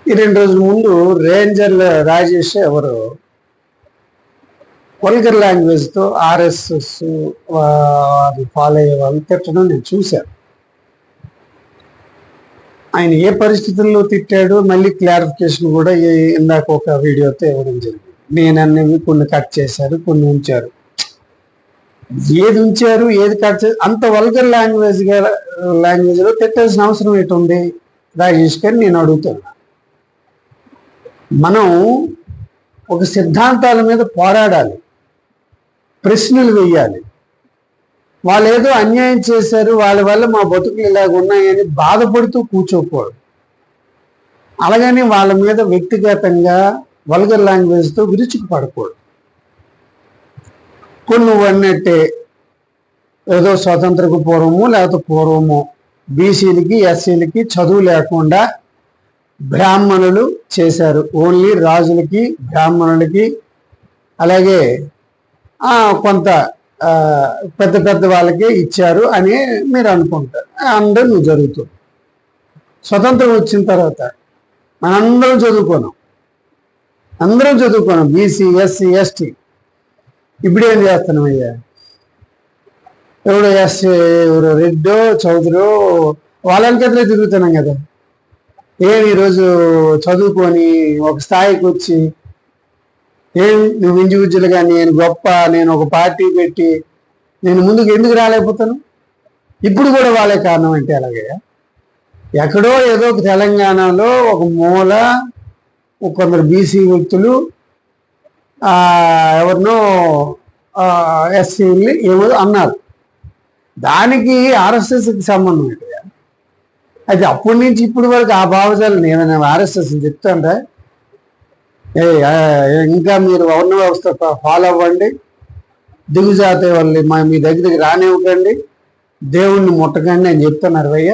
ఈ 2 రోజుల ముందు రేంజర్ల రాజేష్ ఎవరు వల్గర్ లాంగ్వేజ్తో ఆర్ఎస్ఎస్ అది ఫాలో అయ్యే వాళ్ళు తిట్టడం నేను చూశాను. ఆయన ఏ పరిస్థితుల్లో తిట్టాడు మళ్ళీ క్లారిఫికేషన్ కూడా ఇందాక ఒక వీడియోతో ఇవ్వడం జరిగింది. నేను అన్నవి కొన్ని కట్ చేశారు, కొన్ని ఉంచారు. ఏది ఉంచారు ఏది కట్ చేశారు అంత వల్గర్ లాంగ్వేజ్లో తిట్టాల్సిన అవసరం ఏంటుంది రాజేష్ గారు? నేను అడుగుతున్నా. మనం ఒక సిద్ధాంతాల మీద పోరాడాలి, ప్రశ్నలు వేయాలి. వాళ్ళు ఏదో అన్యాయం చేశారు, వాళ్ళ వల్ల మా బతుకులు ఇలాగ ఉన్నాయని బాధపడుతూ కూర్చోకూడదు. అలాగని వాళ్ళ మీద వ్యక్తిగతంగా వల్గర్ లాంగ్వేజ్తో విరుచుకుపడకూడదు. కొన్ని నువ్వు అన్నట్టే ఏదో స్వతంత్రకు పూర్వము లేకపోతే పూర్వము బీసీలకి ఎస్సీలకి చదువు లేకుండా బ్రాహ్మణులు చేశారు, ఓన్లీ రాజులకి బ్రాహ్మణులకి అలాగే కొంత పెద్ద పెద్ద వాళ్ళకి ఇచ్చారు అని మీరు అనుకుంటారు. అందరూ నువ్వు జరుగుతుంది. స్వతంత్రం వచ్చిన తర్వాత మనందరం చదువుకున్నాం బీసీ ఎస్సీ ఎస్టీ. ఇప్పుడు ఏం చేస్తున్నాం అయ్యా? ఎవడు ఎస్సీ ఎవరు రెడ్డో చౌదరో వాళ్ళంకట్లే తిరుగుతున్నాం కదా. ఏమి ఈరోజు చదువుకొని ఒక స్థాయికి వచ్చి ఏం నువ్వు ఇండివిజువల్గా నేను గొప్ప, నేను ఒక పార్టీ పెట్టి నేను ముందుకు ఎందుకు రాలేకపోతాను? ఇప్పుడు కూడా వాళ్ళే కారణం అంటే అలాగే ఎక్కడో ఏదో ఒక తెలంగాణలో ఒక మూల కొందరు బీసీ వ్యక్తులు ఎవరినో ఎస్సీలు ఏమో అన్నారు. దానికి ఆర్ఎస్ఎస్కి సంబంధం ఏంటి? అది అప్పటి నుంచి ఇప్పటి వరకు ఆ భావజాలు నేను ఆర్ఎస్ఎస్ చెప్తాంటే ఇంకా మీరు వర్ణ వ్యవస్థ ఫాలో అవ్వండి, దిగుజాతే వాళ్ళని మీ దగ్గరికి రానివ్వకండి, దేవుణ్ణి ముట్టకండి అని చెప్తున్నారు భయ్య.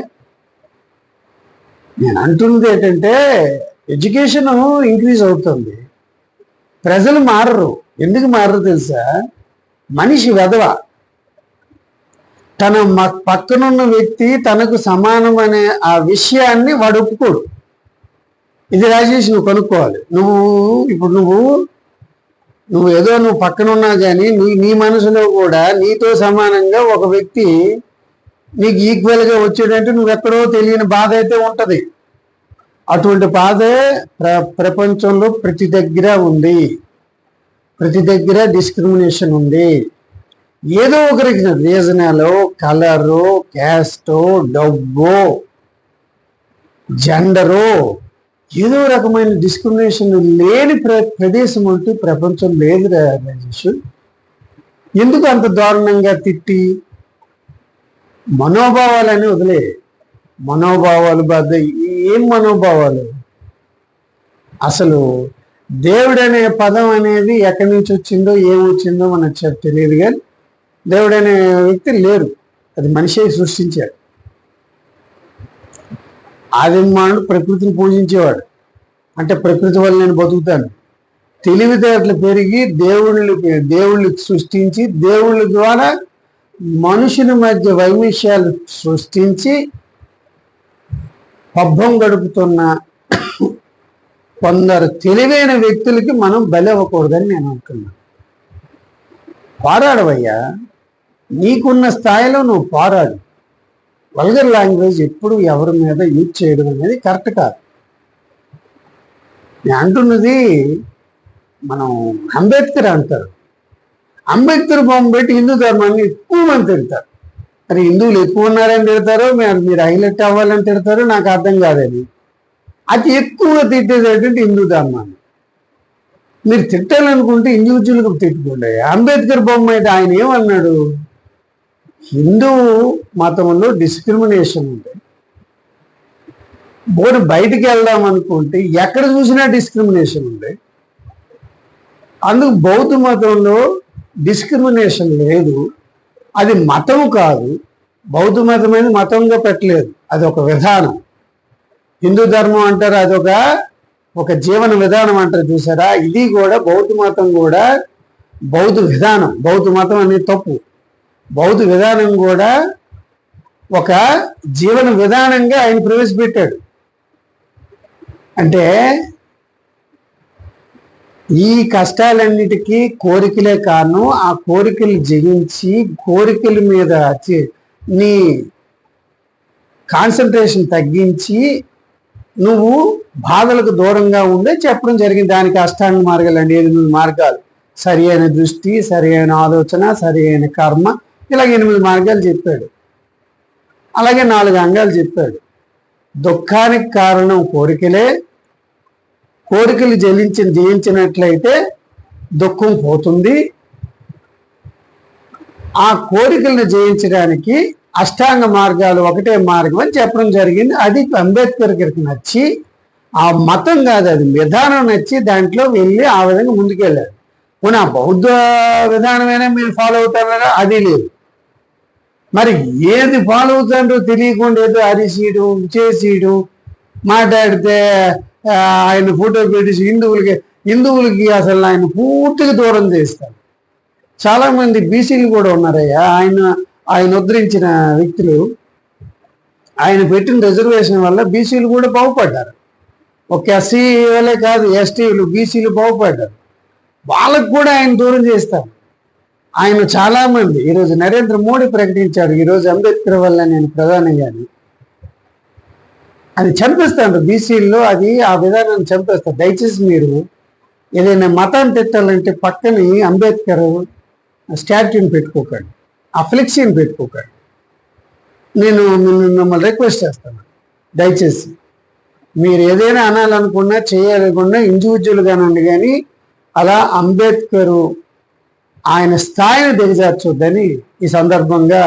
నేను అంటున్నది ఏంటంటే ఎడ్యుకేషన్ ఇంక్రీజ్ అవుతుంది, ప్రజలు మారరు. ఎందుకు మారరు తెలుసా? మనిషి వెధవ. తన పక్కనున్న వ్యక్తి తనకు సమానం అనే ఆ విషయాన్ని వాడు ఒప్పుకోడు. ఇది రాజేష్ నువ్వు కనుక్కోవాలి. నువ్వు ఏదో నువ్వు పక్కన ఉన్నా కానీ నీ మనసులో కూడా నీతో సమానంగా ఒక వ్యక్తి నీకు ఈక్వల్గా వచ్చేటంటే నువ్వెక్కడో తెలియని బాధ అయితే ఉంటుంది. అటువంటి బాధే ప్రపంచంలో ప్రతి దగ్గర ఉంది. ప్రతి దగ్గర డిస్క్రిమినేషన్ ఉంది. ఏదో ఒకరికి రీజనలో, కలరు, క్యాస్టో, డబ్బో, జెండరో ఏదో రకమైన డిస్క్రిమినేషన్ లేని ప్రదేశం అంటూ ప్రపంచం లేదు రాజేష్. ఎందుకు అంత దారుణంగా తిట్టి మనోభావాలని వదిలే? మనోభావాలు బాధ ఏం మనోభావాలు? అసలు దేవుడు అనే పదం అనేది ఎక్కడి నుంచి వచ్చిందో ఏమొచ్చిందో మనకు తెలియదు. కానీ దేవుడు అనే వ్యక్తి లేరు, అది మనిషి సృష్టించాడు. ఆదిమానుడు ప్రకృతిని పూజించేవాడు, అంటే ప్రకృతి వల్ల నేను బతుకుతాను. తెలివితేటలు పెరిగి దేవుళ్ళు సృష్టించి దేవుళ్ళ ద్వారా మనుషుల మధ్య వైమిష్యాలు సృష్టించి పబ్బం గడుపుతున్న కొందరు తెలివైన వ్యక్తులకి మనం బలి అవ్వకూడదని నేను అనుకున్నాను. పోరాడవయ్యా, నీకున్న స్థాయిలో నువ్వు పోరాడు. వల్గర్ లాంగ్వేజ్ ఎప్పుడు ఎవరి మీద యూజ్ చేయడం అనేది కరెక్ట్ కాదు. నేను అంటున్నది మనం అంబేద్కర్ అంటారు. అంబేద్కర్ బొమ్మ పెట్టి హిందూ ధర్మాన్ని ఎక్కువ మంది తిడతారు. మరి హిందువులు ఎక్కువ ఉన్నారని తిడతారో మీరు హైలైట్ అవ్వాలని తిడతారో నాకు అర్థం కాదని. అతి ఎక్కువగా తిట్టేది ఏంటంటే హిందూ ధర్మాన్ని. మీరు తిట్టాలనుకుంటే ఇండివిజువల్గా తిట్టుకోండి. అంబేద్కర్ బొమ్మ అయితే ఆయన ఏమన్నాడు? హిందూ మతంలో డిస్క్రిమినేషన్ ఉంది. బోర్డు బయటికి వెళ్దాం అనుకుంటే ఎక్కడ చూసినా డిస్క్రిమినేషన్ ఉంది. అందుకు బౌద్ధ మతంలో డిస్క్రిమినేషన్ లేదు. అది మతం కాదు. బౌద్ధ మతం అనేది మతంగా పెట్టలేదు, అది ఒక విధానం. హిందూ ధర్మం అంటారు, అదొక జీవన విధానం అంటారు చూసారా. ఇది కూడా బౌద్ధ మతం కూడా బౌద్ధ విధానం. బౌద్ధ మతం అనేది తప్పు. బౌద్ధ విధానం కూడా ఒక జీవన విధానంగా ఆయన ప్రవేశపెట్టాడు. అంటే ఈ కష్టాలన్నిటికీ కోరికలే కారణం. ఆ కోరికలు జయించి కోరికల మీద నీ కాన్సన్ట్రేషన్ తగ్గించి నువ్వు బాధలకు దూరంగా ఉండే చెప్పడం జరిగింది. దానికి అష్టాంగ మార్గాలు అండి, 8 మార్గాలు. సరి అయిన దృష్టి, సరి అయిన ఆలోచన, సరి అయిన కర్మ, ఇలాగ 8 మార్గాలు చెప్పాడు. అలాగే 4 అంగాలు చెప్పాడు. దుఃఖానికి కారణం కోరికలే. కోరికలు జయించినట్లయితే దుఃఖం పోతుంది. ఆ కోరికలను జయించడానికి అష్టాంగ మార్గాలు ఒకటే మార్గం అని చెప్పడం జరిగింది. అది అంబేద్కర్ గారికి నచ్చి, ఆ మతం కాదు, అది విధానం నచ్చి దాంట్లో వెళ్ళి ఆ విధంగా ముందుకెళ్ళాడు. పోనీ ఆ బౌద్ధ విధానమైనా మీరు ఫాలో అవుతారా? అది లేదు. మరి ఏది ఫాలో అవుతాడో తెలియకుండా ఏదో అరిసీయడం, చేసేయడం, మాట్లాడితే ఆయన ఫోటో పెట్టేసి హిందువులకి అసలు ఆయన పూర్తిగా దూరం చేస్తారు. చాలా మంది బీసీలు కూడా ఉన్నారయ్యా. ఆయన ఉద్ధరించిన వ్యక్తులు, ఆయన పెట్టిన రిజర్వేషన్ వల్ల బీసీలు కూడా బాగుపడ్డారు. ఒక ఎస్సీ వాళ్ళే కాదు, ఎస్టీలు, బీసీలు బాగుపడ్డారు. వాళ్ళకు కూడా ఆయన దూరం చేస్తారు. ఆయన చాలా మంది, ఈరోజు నరేంద్ర మోడీ ప్రకటించాడు, ఈరోజు అంబేద్కర్ వల్ల నేను ప్రధానయ్యాను, అది చంపేస్తాడు బీసీల్లో. అది ఆ విధానాన్ని చంపేస్తారు. దయచేసి మీరు ఏదైనా మతాన్ని తిట్టాలంటే పక్కని అంబేద్కర్ స్టాట్యూని పెట్టుకోకండి, ఆ ఫ్లెక్సీని పెట్టుకోకండి. నేను మిమ్మల్ని రిక్వెస్ట్ చేస్తాను, దయచేసి మీరు ఏదైనా అనాలనుకున్నా చేయాలనుకున్నా ఇండివిజువల్గానండి, కానీ అలా అంబేద్కరు ఆయన స్థాయిని దిగజార్చొద్దని ఈ సందర్భంగా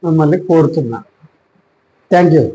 మిమ్మల్ని కోరుతున్నాను. Thank you.